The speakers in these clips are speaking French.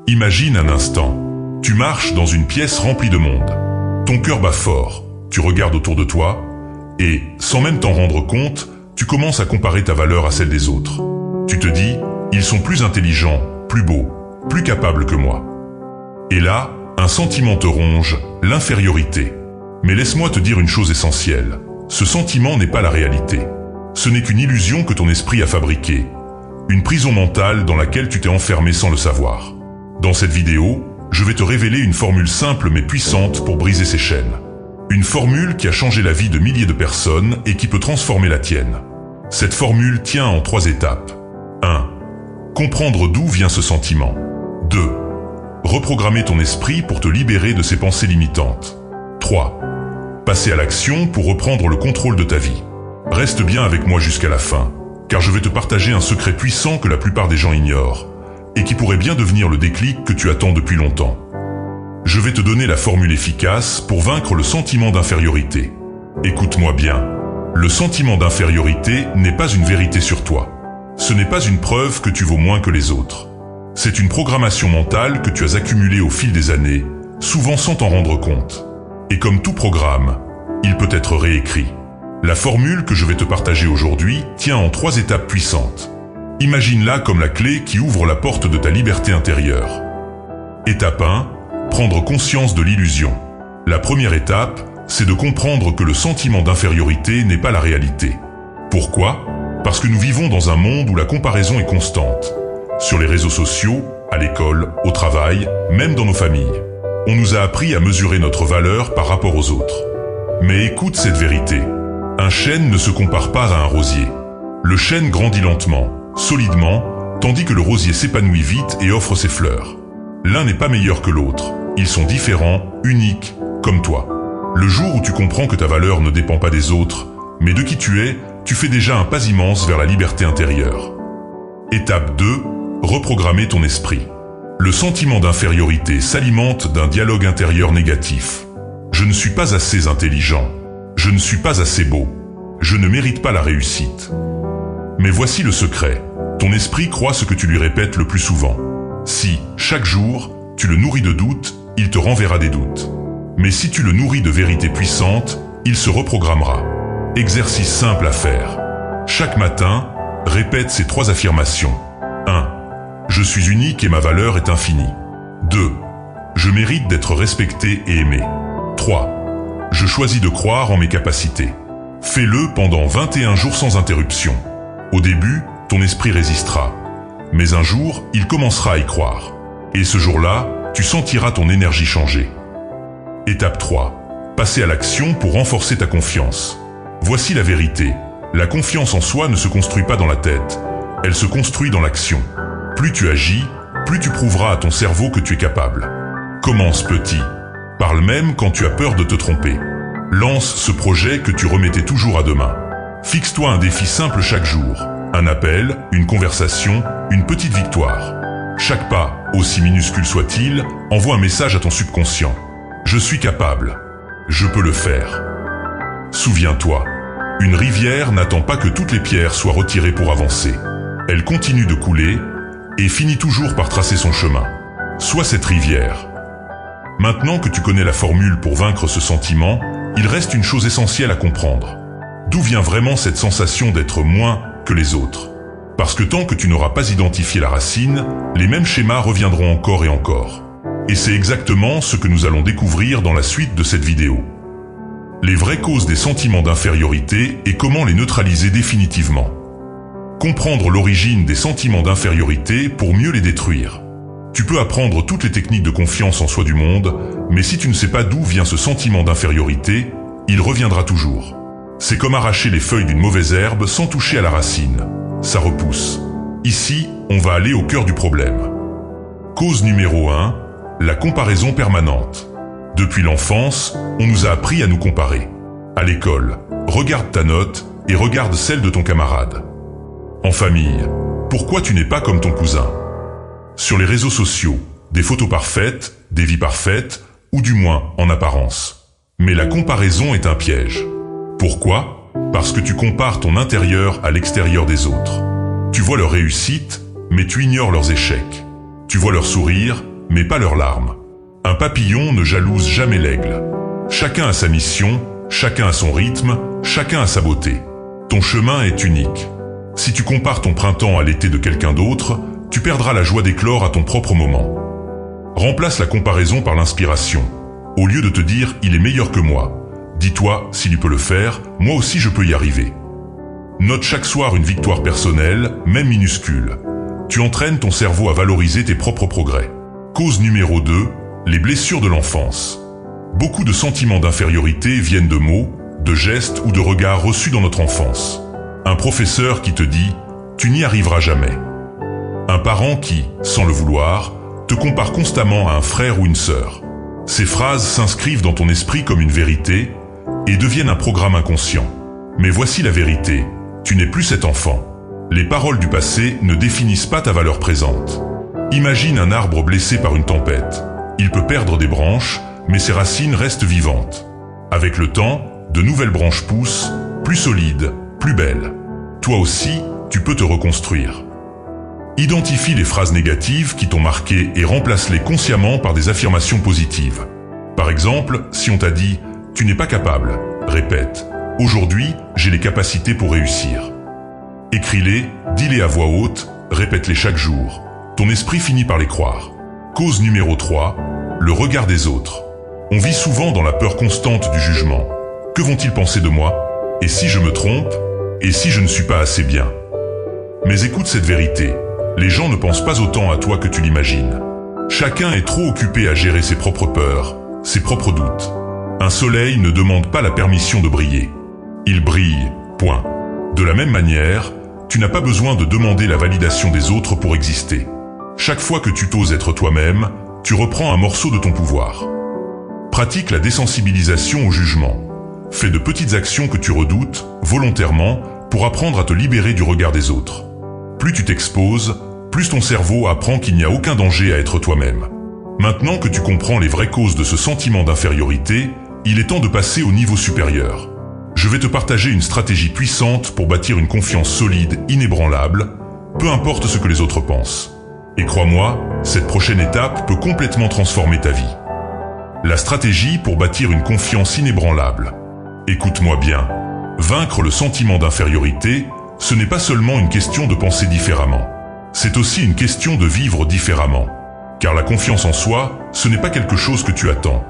Imagine un instant. Tu marches dans une pièce remplie de monde. Ton cœur bat fort. Tu regardes autour de toi et, sans même t'en rendre compte, tu commences à comparer ta valeur à celle des autres. Tu te dis, ils sont plus intelligents, plus beaux, plus capables que moi. Et là, un sentiment te ronge, l'infériorité. Mais laisse-moi te dire une chose essentielle. Ce sentiment n'est pas la réalité. Ce n'est qu'une illusion que ton esprit a fabriquée. Une prison mentale dans laquelle tu t'es enfermé sans le savoir. Dans cette vidéo, je vais te révéler une formule simple mais puissante pour briser ces chaînes. Une formule qui a changé la vie de milliers de personnes et qui peut transformer la tienne. Cette formule tient en 3 étapes. 1. Comprendre d'où vient ce sentiment. 2. Reprogrammer ton esprit pour te libérer de ces pensées limitantes. 3. Passer à l'action pour reprendre le contrôle de ta vie. Reste bien avec moi jusqu'à la fin, car je vais te partager un secret puissant que la plupart des gens ignorent, et qui pourrait bien devenir le déclic que tu attends depuis longtemps. Je vais te donner la formule efficace pour vaincre le sentiment d'infériorité. Écoute-moi bien, le sentiment d'infériorité n'est pas une vérité sur toi. Ce n'est pas une preuve que tu vaux moins que les autres. C'est une programmation mentale que tu as accumulée au fil des années, souvent sans t'en rendre compte. Et comme tout programme, il peut être réécrit. La formule que je vais te partager aujourd'hui tient en 3 étapes puissantes. Imagine-la comme la clé qui ouvre la porte de ta liberté intérieure. Étape 1. Prendre conscience de l'illusion. La première étape, c'est de comprendre que le sentiment d'infériorité n'est pas la réalité. Pourquoi ? Parce que nous vivons dans un monde où la comparaison est constante. Sur les réseaux sociaux, à l'école, au travail, même dans nos familles. On nous a appris à mesurer notre valeur par rapport aux autres. Mais écoute cette vérité. Un chêne ne se compare pas à un rosier. Le chêne grandit lentement, solidement, tandis que le rosier s'épanouit vite et offre ses fleurs. L'un n'est pas meilleur que l'autre. Ils sont différents, uniques, comme toi. Le jour où tu comprends que ta valeur ne dépend pas des autres, mais de qui tu es, tu fais déjà un pas immense vers la liberté intérieure. Étape 2. Reprogrammer ton esprit. Le sentiment d'infériorité s'alimente d'un dialogue intérieur négatif. Je ne suis pas assez intelligent. Je ne suis pas assez beau. Je ne mérite pas la réussite. Mais voici le secret. Ton esprit croit ce que tu lui répètes le plus souvent. Si, chaque jour, tu le nourris de doutes, il te renverra des doutes. Mais si tu le nourris de vérités puissantes, il se reprogrammera. Exercice simple à faire. Chaque matin, répète ces 3 affirmations. 1. Je suis unique et ma valeur est infinie. 2. Je mérite d'être respecté et aimé. 3. Je choisis de croire en mes capacités. Fais-le pendant 21 jours sans interruption. Au début, ton esprit résistera. Mais un jour, il commencera à y croire. Et ce jour-là, tu sentiras ton énergie changer. Étape 3. Passer à l'action pour renforcer ta confiance. Voici la vérité. La confiance en soi ne se construit pas dans la tête. Elle se construit dans l'action. Plus tu agis, plus tu prouveras à ton cerveau que tu es capable. Commence petit. Parle même quand tu as peur de te tromper. Lance ce projet que tu remettais toujours à demain. Fixe-toi un défi simple chaque jour. Un appel, une conversation, une petite victoire. Chaque pas, aussi minuscule soit-il, envoie un message à ton subconscient. Je suis capable. Je peux le faire. Souviens-toi, une rivière n'attend pas que toutes les pierres soient retirées pour avancer. Elle continue de couler et finit toujours par tracer son chemin. Sois cette rivière. Maintenant que tu connais la formule pour vaincre ce sentiment, il reste une chose essentielle à comprendre. D'où vient vraiment cette sensation d'être moins que les autres ? Parce que tant que tu n'auras pas identifié la racine, les mêmes schémas reviendront encore et encore. Et c'est exactement ce que nous allons découvrir dans la suite de cette vidéo. Les vraies causes des sentiments d'infériorité et comment les neutraliser définitivement. Comprendre l'origine des sentiments d'infériorité pour mieux les détruire. Tu peux apprendre toutes les techniques de confiance en soi du monde, mais si tu ne sais pas d'où vient ce sentiment d'infériorité, il reviendra toujours. C'est comme arracher les feuilles d'une mauvaise herbe sans toucher à la racine. Ça repousse. Ici, on va aller au cœur du problème. Cause numéro 1, la comparaison permanente. Depuis l'enfance, on nous a appris à nous comparer. À l'école, regarde ta note et regarde celle de ton camarade. En famille, pourquoi tu n'es pas comme ton cousin ? Sur les réseaux sociaux, des photos parfaites, des vies parfaites, ou du moins en apparence. Mais la comparaison est un piège. Pourquoi ? Parce que tu compares ton intérieur à l'extérieur des autres. Tu vois leur réussite, mais tu ignores leurs échecs. Tu vois leur sourire, mais pas leurs larmes. Un papillon ne jalouse jamais l'aigle. Chacun a sa mission, chacun a son rythme, chacun a sa beauté. Ton chemin est unique. Si tu compares ton printemps à l'été de quelqu'un d'autre, tu perdras la joie d'éclore à ton propre moment. Remplace la comparaison par l'inspiration. Au lieu de te dire « il est meilleur que moi », dis-toi « s'il peut le faire, moi aussi je peux y arriver ». Note chaque soir une victoire personnelle, même minuscule. Tu entraînes ton cerveau à valoriser tes propres progrès. Cause numéro 2, les blessures de l'enfance. Beaucoup de sentiments d'infériorité viennent de mots, de gestes ou de regards reçus dans notre enfance. Un professeur qui te dit « tu n'y arriveras jamais ». Un parent qui, sans le vouloir, te compare constamment à un frère ou une sœur. Ces phrases s'inscrivent dans ton esprit comme une vérité et deviennent un programme inconscient. Mais voici la vérité, tu n'es plus cet enfant. Les paroles du passé ne définissent pas ta valeur présente. Imagine un arbre blessé par une tempête. Il peut perdre des branches, mais ses racines restent vivantes. Avec le temps, de nouvelles branches poussent, plus solides, plus belles. Toi aussi, tu peux te reconstruire. Identifie les phrases négatives qui t'ont marqué et remplace-les consciemment par des affirmations positives. Par exemple, si on t'a dit « tu n'es pas capable », répète « aujourd'hui, j'ai les capacités pour réussir ». Écris-les, dis-les à voix haute, répète-les chaque jour. Ton esprit finit par les croire. Cause numéro 3, le regard des autres. On vit souvent dans la peur constante du jugement. Que vont-ils penser de moi? Et si je me trompe? Et si je ne suis pas assez bien? Mais écoute cette vérité. Les gens ne pensent pas autant à toi que tu l'imagines. Chacun est trop occupé à gérer ses propres peurs, ses propres doutes. Un soleil ne demande pas la permission de briller. Il brille, point. De la même manière, tu n'as pas besoin de demander la validation des autres pour exister. Chaque fois que tu t'oses être toi-même, tu reprends un morceau de ton pouvoir. Pratique la désensibilisation au jugement. Fais de petites actions que tu redoutes, volontairement, pour apprendre à te libérer du regard des autres. Plus tu t'exposes, plus ton cerveau apprend qu'il n'y a aucun danger à être toi-même. Maintenant que tu comprends les vraies causes de ce sentiment d'infériorité, il est temps de passer au niveau supérieur. Je vais te partager une stratégie puissante pour bâtir une confiance solide, inébranlable, peu importe ce que les autres pensent. Et crois-moi, cette prochaine étape peut complètement transformer ta vie. La stratégie pour bâtir une confiance inébranlable. Écoute-moi bien. Vaincre le sentiment d'infériorité, ce n'est pas seulement une question de penser différemment. C'est aussi une question de vivre différemment. Car la confiance en soi, ce n'est pas quelque chose que tu attends.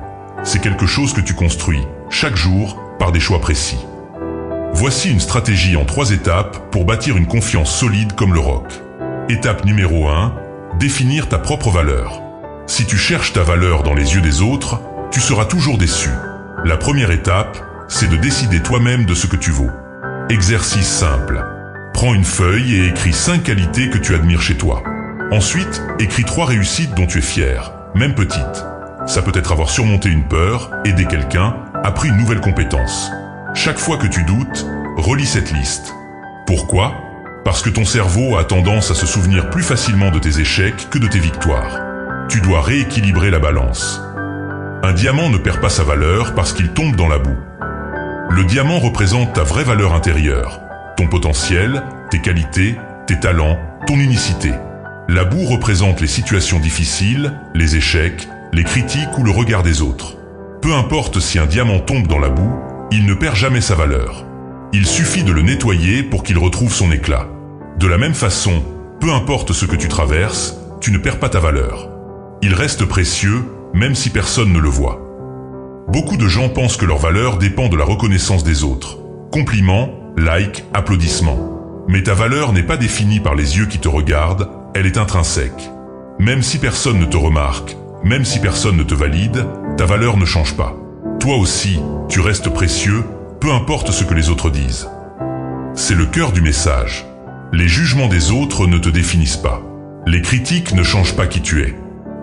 C'est quelque chose que tu construis, chaque jour, par des choix précis. Voici une stratégie en 3 étapes pour bâtir une confiance solide comme le roc. Étape numéro 1, définir ta propre valeur. Si tu cherches ta valeur dans les yeux des autres, tu seras toujours déçu. La première étape, c'est de décider toi-même de ce que tu vaux. Exercice simple. Prends une feuille et écris 5 qualités que tu admires chez toi. Ensuite, écris 3 réussites dont tu es fier, même petites. Ça peut être avoir surmonté une peur, aider quelqu'un, appris une nouvelle compétence. Chaque fois que tu doutes, relis cette liste. Pourquoi? Parce que ton cerveau a tendance à se souvenir plus facilement de tes échecs que de tes victoires. Tu dois rééquilibrer la balance. Un diamant ne perd pas sa valeur parce qu'il tombe dans la boue. Le diamant représente ta vraie valeur intérieure, ton potentiel, tes qualités, tes talents, ton unicité. La boue représente les situations difficiles, les échecs, les critiques ou le regard des autres. Peu importe si un diamant tombe dans la boue, il ne perd jamais sa valeur. Il suffit de le nettoyer pour qu'il retrouve son éclat. De la même façon, peu importe ce que tu traverses, tu ne perds pas ta valeur. Il reste précieux, même si personne ne le voit. Beaucoup de gens pensent que leur valeur dépend de la reconnaissance des autres. Compliments, likes, applaudissements. Mais ta valeur n'est pas définie par les yeux qui te regardent, elle est intrinsèque. Même si personne ne te remarque, même si personne ne te valide, ta valeur ne change pas. Toi aussi, tu restes précieux, peu importe ce que les autres disent. C'est le cœur du message. Les jugements des autres ne te définissent pas. Les critiques ne changent pas qui tu es.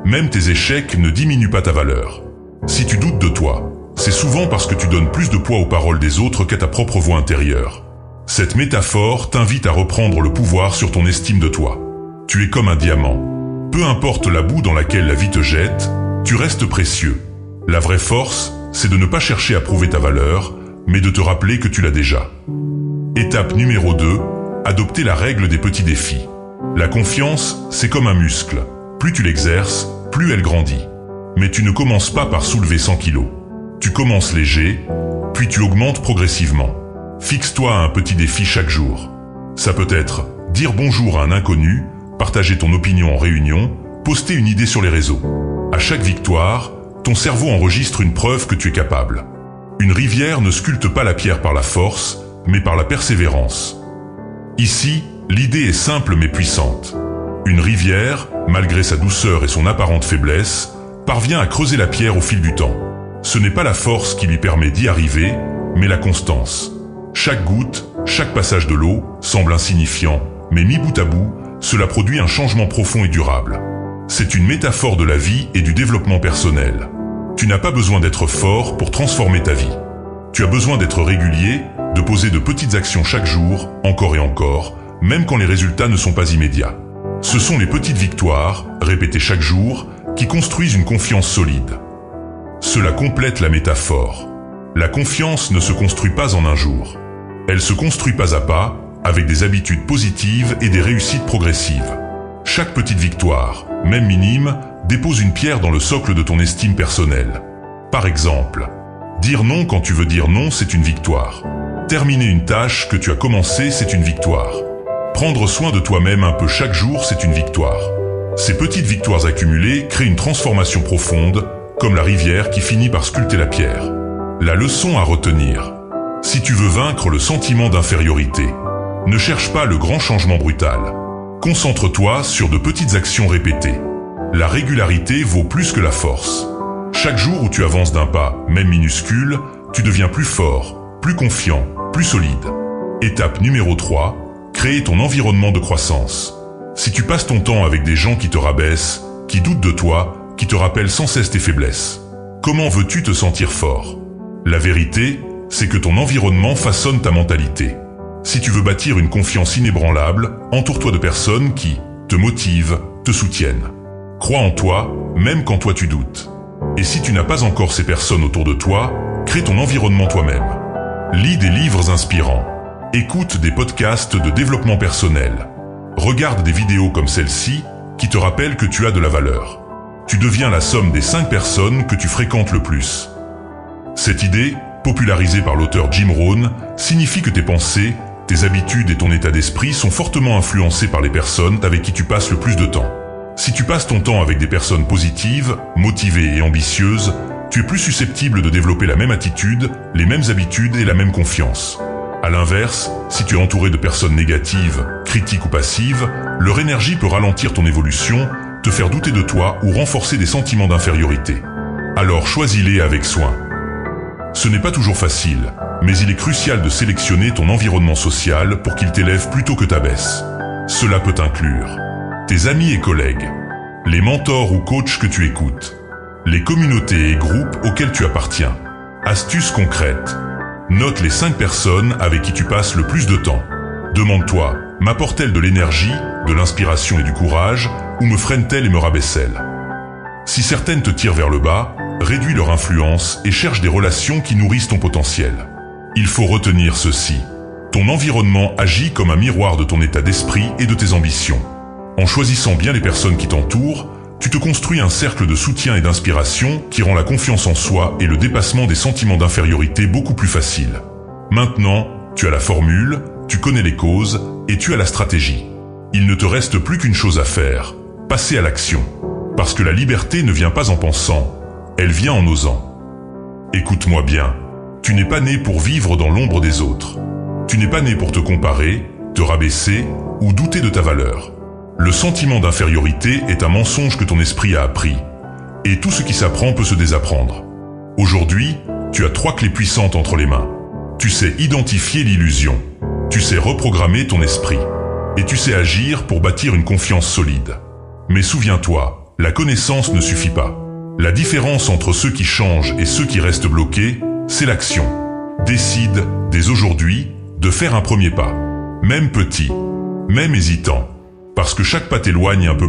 Même tes échecs ne diminuent pas ta valeur. Si tu doutes de toi, c'est souvent parce que tu donnes plus de poids aux paroles des autres qu'à ta propre voix intérieure. Cette métaphore t'invite à reprendre le pouvoir sur ton estime de toi. Tu es comme un diamant. Peu importe la boue dans laquelle la vie te jette, tu restes précieux. La vraie force, c'est de ne pas chercher à prouver ta valeur, mais de te rappeler que tu l'as déjà. Étape numéro 2, adopter la règle des petits défis. La confiance, c'est comme un muscle. Plus tu l'exerces, plus elle grandit. Mais tu ne commences pas par soulever 100 kilos. Tu commences léger, puis tu augmentes progressivement. Fixe-toi un petit défi chaque jour. Ça peut être dire bonjour à un inconnu, partager ton opinion en réunion, poster une idée sur les réseaux. À chaque victoire, ton cerveau enregistre une preuve que tu es capable. Une rivière ne sculpte pas la pierre par la force, mais par la persévérance. Ici, l'idée est simple mais puissante. Une rivière, malgré sa douceur et son apparente faiblesse, parvient à creuser la pierre au fil du temps. Ce n'est pas la force qui lui permet d'y arriver, mais la constance. Chaque goutte, chaque passage de l'eau semble insignifiant, mais mis bout à bout, cela produit un changement profond et durable. C'est une métaphore de la vie et du développement personnel. Tu n'as pas besoin d'être fort pour transformer ta vie. Tu as besoin d'être régulier, de poser de petites actions chaque jour, encore et encore, même quand les résultats ne sont pas immédiats. Ce sont les petites victoires, répétées chaque jour, qui construisent une confiance solide. Cela complète la métaphore. La confiance ne se construit pas en un jour. Elle se construit pas à pas, avec des habitudes positives et des réussites progressives. Chaque petite victoire, même minime, dépose une pierre dans le socle de ton estime personnelle. Par exemple, dire non quand tu veux dire non, c'est une victoire. Terminer une tâche que tu as commencée, c'est une victoire. Prendre soin de toi-même un peu chaque jour, c'est une victoire. Ces petites victoires accumulées créent une transformation profonde, comme la rivière qui finit par sculpter la pierre. La leçon à retenir. Si tu veux vaincre le sentiment d'infériorité, ne cherche pas le grand changement brutal. Concentre-toi sur de petites actions répétées. La régularité vaut plus que la force. Chaque jour où tu avances d'un pas, même minuscule, tu deviens plus fort, plus confiant, plus solide. Étape numéro 3, créer ton environnement de croissance. Si tu passes ton temps avec des gens qui te rabaissent, qui doutent de toi, qui te rappellent sans cesse tes faiblesses, comment veux-tu te sentir fort? La vérité, c'est que ton environnement façonne ta mentalité. Si tu veux bâtir une confiance inébranlable, entoure-toi de personnes qui te motivent, te soutiennent. Crois en toi, même quand toi tu doutes. Et si tu n'as pas encore ces personnes autour de toi, crée ton environnement toi-même. Lis des livres inspirants. Écoute des podcasts de développement personnel. Regarde des vidéos comme celle-ci qui te rappellent que tu as de la valeur. Tu deviens la somme des 5 personnes que tu fréquentes le plus. Cette idée, popularisée par l'auteur Jim Rohn, signifie que tes pensées, tes habitudes et ton état d'esprit sont fortement influencés par les personnes avec qui tu passes le plus de temps. Si tu passes ton temps avec des personnes positives, motivées et ambitieuses, tu es plus susceptible de développer la même attitude, les mêmes habitudes et la même confiance. À l'inverse, si tu es entouré de personnes négatives, critiques ou passives, leur énergie peut ralentir ton évolution, te faire douter de toi ou renforcer des sentiments d'infériorité. Alors choisis-les avec soin. Ce n'est pas toujours facile, mais il est crucial de sélectionner ton environnement social pour qu'il t'élève plutôt que t'abaisse. Cela peut inclure tes amis et collègues, les mentors ou coachs que tu écoutes, les communautés et groupes auxquels tu appartiens. Astuces concrètes. Note les 5 personnes avec qui tu passes le plus de temps. Demande-toi, m'apportent-elles de l'énergie, de l'inspiration et du courage, ou me freinent-elles et me rabaissent-elles? Si certaines te tirent vers le bas, réduis leur influence et cherche des relations qui nourrissent ton potentiel. Il faut retenir ceci. Ton environnement agit comme un miroir de ton état d'esprit et de tes ambitions. En choisissant bien les personnes qui t'entourent, tu te construis un cercle de soutien et d'inspiration qui rend la confiance en soi et le dépassement des sentiments d'infériorité beaucoup plus facile. Maintenant, tu as la formule, tu connais les causes et tu as la stratégie. Il ne te reste plus qu'une chose à faire, passer à l'action. Parce que la liberté ne vient pas en pensant, elle vient en osant. Écoute-moi bien, tu n'es pas né pour vivre dans l'ombre des autres. Tu n'es pas né pour te comparer, te rabaisser ou douter de ta valeur. Le sentiment d'infériorité est un mensonge que ton esprit a appris, et tout ce qui s'apprend peut se désapprendre. Aujourd'hui, tu as 3 clés puissantes entre les mains. Tu sais identifier l'illusion, tu sais reprogrammer ton esprit, et tu sais agir pour bâtir une confiance solide. Mais souviens-toi, la connaissance ne suffit pas. La différence entre ceux qui changent et ceux qui restent bloqués, c'est l'action. Décide, dès aujourd'hui, de faire un premier pas, même petit, même hésitant. Parce que chaque pas t'éloigne un peu